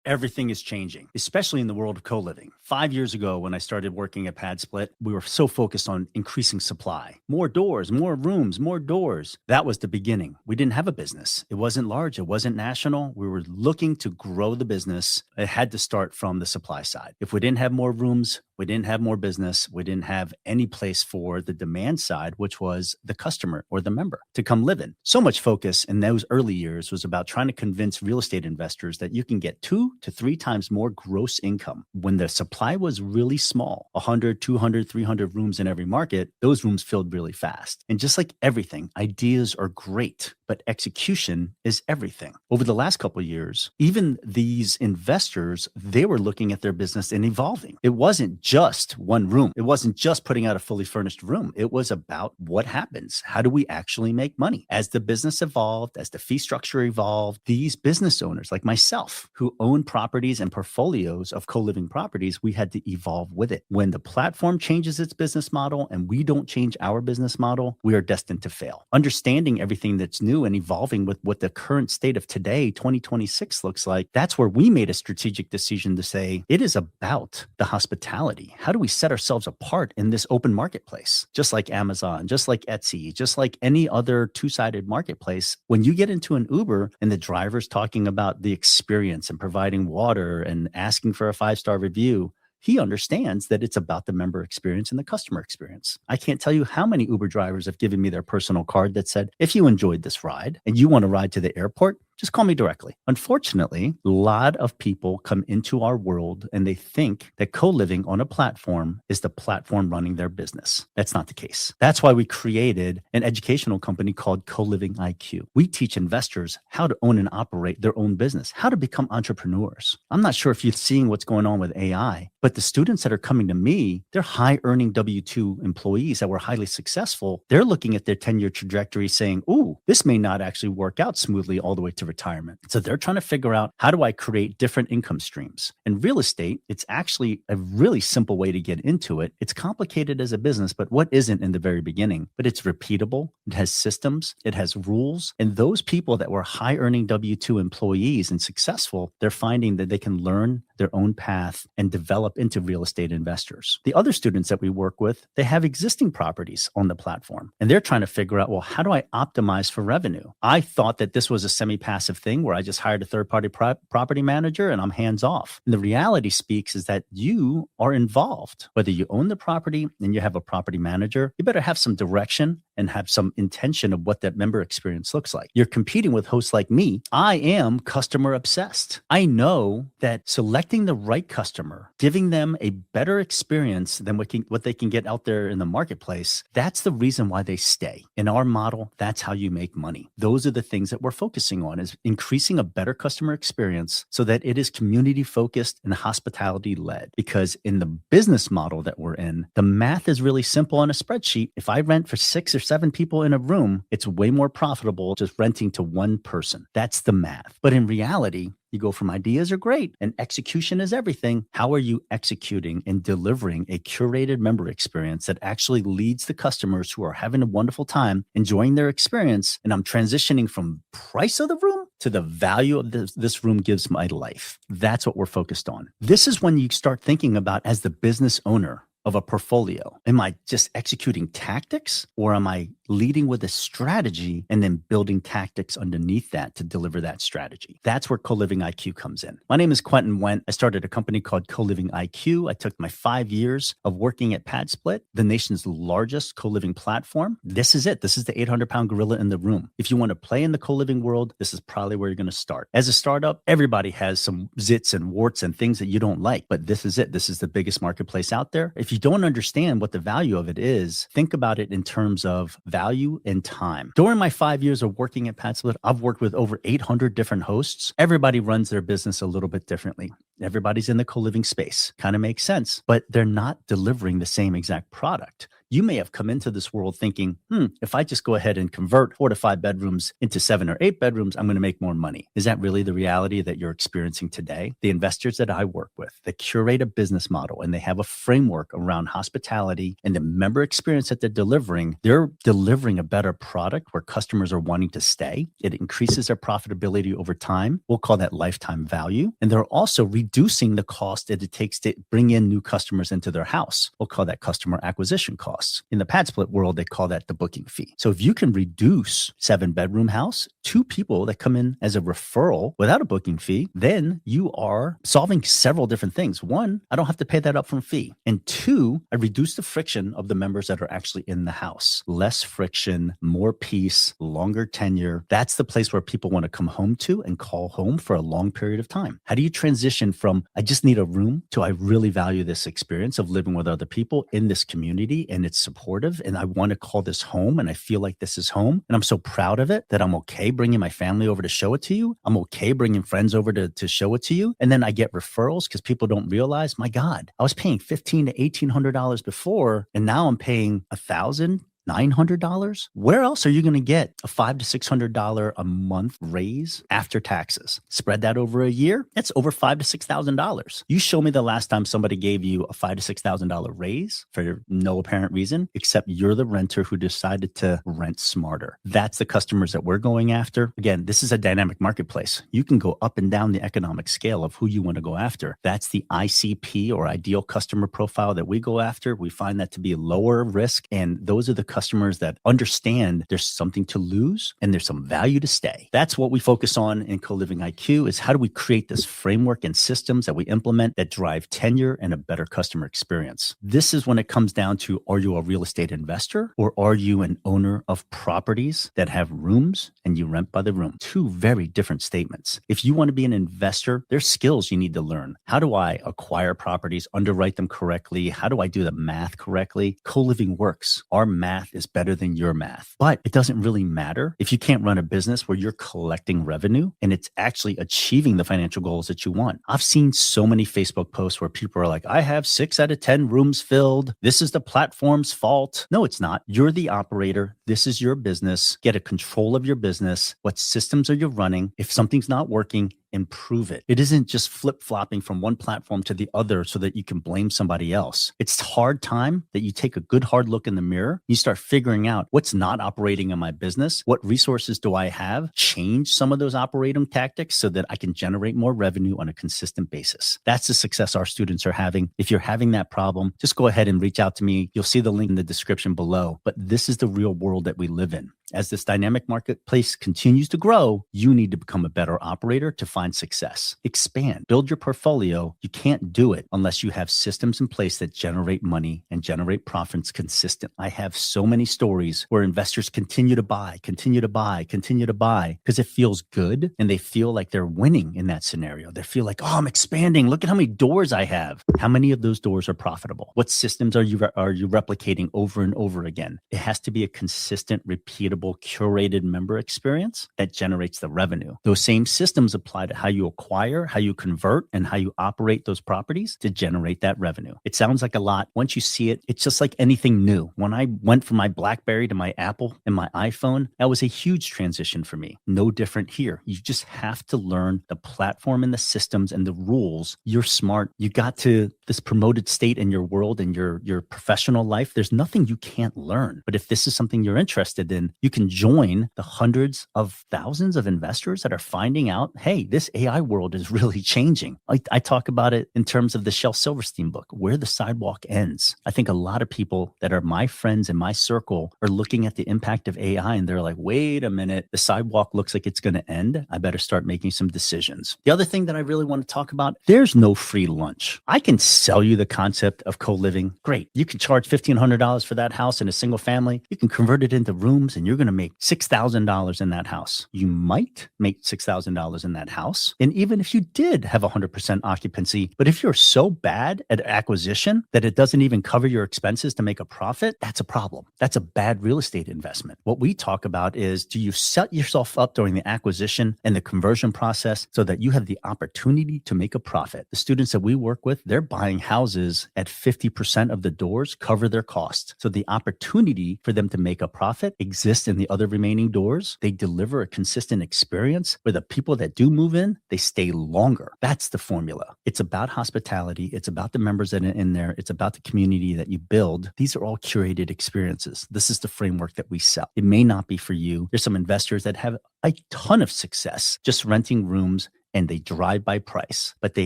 Everything is changing, especially in the world of co-living. 5 years ago, when I started working at PadSplit, we were so focused on increasing supply. More doors, more rooms, more doors. That was the beginning. We didn't have a business. It wasn't large. It wasn't national. We were looking to grow the business. It had to start from the supply side. If we didn't have more rooms, we didn't have more business. We didn't have any place for the demand side, which was the customer or the member to come live in. So much focus in those early years was about trying to convince real estate investors that you can get 2 to 3 times more gross income. When the supply was really small, 100, 200, 300 rooms in every market, those rooms filled really fast. And just like everything, ideas are great, but execution is everything. Over the last couple of years, even these investors, they were looking at their business and evolving. It wasn't just one room. It wasn't just putting out a fully furnished room. It was about what happens. How do we actually make money? As the business evolved, as the fee structure evolved, these business owners like myself who own properties and portfolios of co-living properties, we had to evolve with it. When the platform changes its business model and we don't change our business model, we are destined to fail. Understanding everything that's new and evolving with what the current state of today, 2026 looks like, that's where we made a strategic decision to say, it is about the hospitality. How do we set ourselves apart in this open marketplace? Just like Amazon, just like Etsy, just like any other two-sided marketplace, when you get into an Uber and the driver's talking about the experience and providing water and asking for a 5-star review, he understands that it's about the member experience and the customer experience. I can't tell you how many Uber drivers have given me their personal card that said, if you enjoyed this ride and you want to ride to the airport, just call me directly. Unfortunately, a lot of people come into our world and they think that co-living on a platform is the platform running their business. That's not the case. That's why we created an educational company called CoLivingiQ. We teach investors how to own and operate their own business, how to become entrepreneurs. I'm not sure if you're seeing what's going on with AI, but the students that are coming to me, they're high-earning W-2 employees that were highly successful. They're looking at their 10-year trajectory saying, ooh, this may not actually work out smoothly all the way to retirement. So they're trying to figure out, how do I create different income streams? In real estate, it's actually a really simple way to get into it. It's complicated as a business, but what isn't in the very beginning? But it's repeatable. It has systems. It has rules. And those people that were high-earning W-2 employees and successful, they're finding that they can learn their own path and develop into real estate investors. The other students that we work with, they have existing properties on the platform, and they're trying to figure out, well, how do I optimize for revenue? I thought that this was a semi-passive thing where I just hired a third-party property manager and I'm hands off. And the reality speaks is that you are involved. Whether you own the property and you have a property manager, you better have some direction and have some intention of what that member experience looks like. You're competing with hosts like me. I am customer obsessed. I know that selecting the right customer, giving them a better experience than what they can get out there in the marketplace, that's the reason why they stay. In our model, that's how you make money. Those are the things that we're focusing on, is increasing a better customer experience so that it is community focused and hospitality led. Because in the business model that we're in, the math is really simple on a spreadsheet. If I rent for 6 or 7 people in a room, it's way more profitable just renting to one person. That's the math. But in reality, you go from ideas are great and execution is everything. How are you executing and delivering a curated member experience that actually leads the customers who are having a wonderful time, enjoying their experience? And I'm transitioning from price of the room to the value of this room gives my life. That's what we're focused on. This is when you start thinking about, as the business owner of a portfolio, am I just executing tactics, or am I leading with a strategy and then building tactics underneath that to deliver that strategy? That's where CoLivingiQ comes in. My name is Quentin Wendt. I started a company called CoLivingiQ. I took my 5 years of working at PadSplit, the nation's largest co-living platform. This is it. This is the 800-pound gorilla in the room. If you want to play in the co-living world, this is probably where you're going to start. As a startup, everybody has some zits and warts and things that you don't like, but this is it. This is the biggest marketplace out there. If you don't understand what the value of it is, think about it in terms of value and time. During my 5 years of working at PadSplit, I've worked with over 800 different hosts. Everybody runs their business a little bit differently. Everybody's in the co-living space. Kind of makes sense, but they're not delivering the same exact product. You may have come into this world thinking, if I just go ahead and convert 4 to 5 bedrooms into 7 or 8 bedrooms, I'm going to make more money. Is that really the reality that you're experiencing today? The investors that I work with, they curate a business model and they have a framework around hospitality and the member experience that they're delivering a better product where customers are wanting to stay. It increases their profitability over time. We'll call that lifetime value. And they're also reducing the cost that it takes to bring in new customers into their house. We'll call that customer acquisition costs. In the pad split world, they call that the booking fee. So if you can reduce 7-bedroom house, 2 people that come in as a referral without a booking fee, then you are solving several different things. 1, I don't have to pay that upfront fee. And 2, I reduce the friction of the members that are actually in the house. Less friction, more peace, longer tenure. That's the place where people want to come home to and call home for a long period of time. How do you transition from, I just need a room, to I really value this experience of living with other people in this community and it's supportive and I want to call this home and I feel like this is home and I'm so proud of it that I'm okay bringing my family over to show it to you. I'm okay bringing friends over to show it to you. And then I get referrals because people don't realize, my God, I was paying $1,500 to $1,800 before and now I'm paying $1,000. $900? Where else are you going to get a $500 to $600 a month raise after taxes? Spread that over a year, that's over $5,000 to $6,000. You show me the last time somebody gave you a $5,000 to $6,000 raise for no apparent reason, except you're the renter who decided to rent smarter. That's the customers that we're going after. Again, this is a dynamic marketplace. You can go up and down the economic scale of who you want to go after. That's the ICP or ideal customer profile that we go after. We find that to be lower risk, and those are the customers that understand there's something to lose and there's some value to stay. That's what we focus on in CoLivingIQ, is how do we create this framework and systems that we implement that drive tenure and a better customer experience. This is when it comes down to, are you a real estate investor or are you an owner of properties that have rooms and you rent by the room? 2 very different statements. If you want to be an investor, there's skills you need to learn. How do I acquire properties, underwrite them correctly? How do I do the math correctly? CoLiving works. Our math is better than your math, but it doesn't really matter if you can't run a business where you're collecting revenue and it's actually achieving the financial goals that you want. I've seen so many Facebook posts where people are like, I have 6 out of 10 rooms filled. This is the platform's fault. No, it's not. You're the operator. This is your business. Get a control of your business. What systems are you running? If something's not working, improve it. It isn't just flip-flopping from one platform to the other so that you can blame somebody else. It's hard time that you take a good hard look in the mirror. You start figuring out what's not operating in my business. What resources do I have? Change some of those operating tactics so that I can generate more revenue on a consistent basis. That's the success our students are having. If you're having that problem, just go ahead and reach out to me. You'll see the link in the description below. But this is the real world that we live in. As this dynamic marketplace continues to grow, you need to become a better operator to find success. Expand, build your portfolio. You can't do it unless you have systems in place that generate money and generate profits consistent. I have so many stories where investors continue to buy because it feels good and they feel like they're winning in that scenario. They feel like, oh, I'm expanding. Look at how many doors I have. How many of those doors are profitable? What systems are you replicating over and over again? It has to be a consistent, repeatable, curated member experience that generates the revenue. Those same systems apply to how you acquire, how you convert, and how you operate those properties to generate that revenue. It sounds like a lot. Once you see it, it's just like anything new. When I went from my BlackBerry to my Apple and my iPhone, that was a huge transition for me. No different here. You just have to learn the platform and the systems and the rules. You're smart. You got to this promoted state in your world and your professional life. There's nothing you can't learn. But if this is something you're interested in, you can join the hundreds of thousands of investors that are finding out, hey, this AI world is really changing. I talk about it in terms of the Shel Silverstein book, Where the Sidewalk Ends. I think a lot of people that are my friends in my circle are looking at the impact of AI and they're like, wait a minute, the sidewalk looks like it's going to end. I better start making some decisions. The other thing that I really want to talk about, there's no free lunch. I can sell you the concept of co-living. Great. You can charge $1,500 for that house in a single family. You can convert it into rooms and you're going to make $6,000 in that house. You might make $6,000 in that house. And even if you did have 100% occupancy, but if you're so bad at acquisition that it doesn't even cover your expenses to make a profit, that's a problem. That's a bad real estate investment. What we talk about is, do you set yourself up during the acquisition and the conversion process so that you have the opportunity to make a profit? The students that we work with, they're buying buying houses at 50% of the doors cover their cost. So the opportunity for them to make a profit exists in the other remaining doors. They deliver a consistent experience where the people that do move in, they stay longer. That's the formula. It's about hospitality. It's about the members that are in there. It's about the community that you build. These are all curated experiences. This is the framework that we sell. It may not be for you. There's some investors that have a ton of success just renting rooms and they drive by price, but they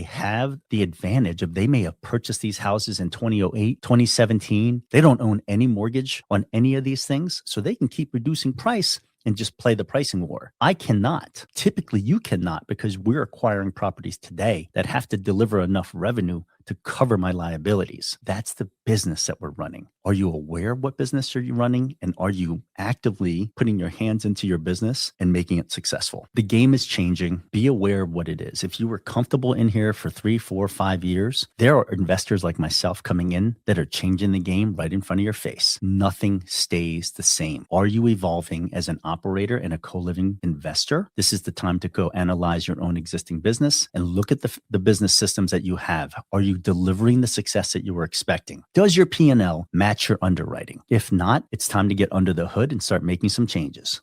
have the advantage of they may have purchased these houses in 2008, 2017. They don't own any mortgage on any of these things, so they can keep reducing price and just play the pricing war. I cannot. Typically, you cannot, because we're acquiring properties today that have to deliver enough revenue to cover my liabilities. That's the business that we're running. Are you aware of what business are you running? And are you actively putting your hands into your business and making it successful? The game is changing. Be aware of what it is. If you were comfortable in here for 3, 4, 5 years, there are investors like myself coming in that are changing the game right in front of your face. Nothing stays the same. Are you evolving as an operator and a co-living investor? This is the time to go analyze your own existing business and look at the business systems that you have. Are you delivering the success that you were expecting? Does your P&L match your underwriting? If not, it's time to get under the hood and start making some changes.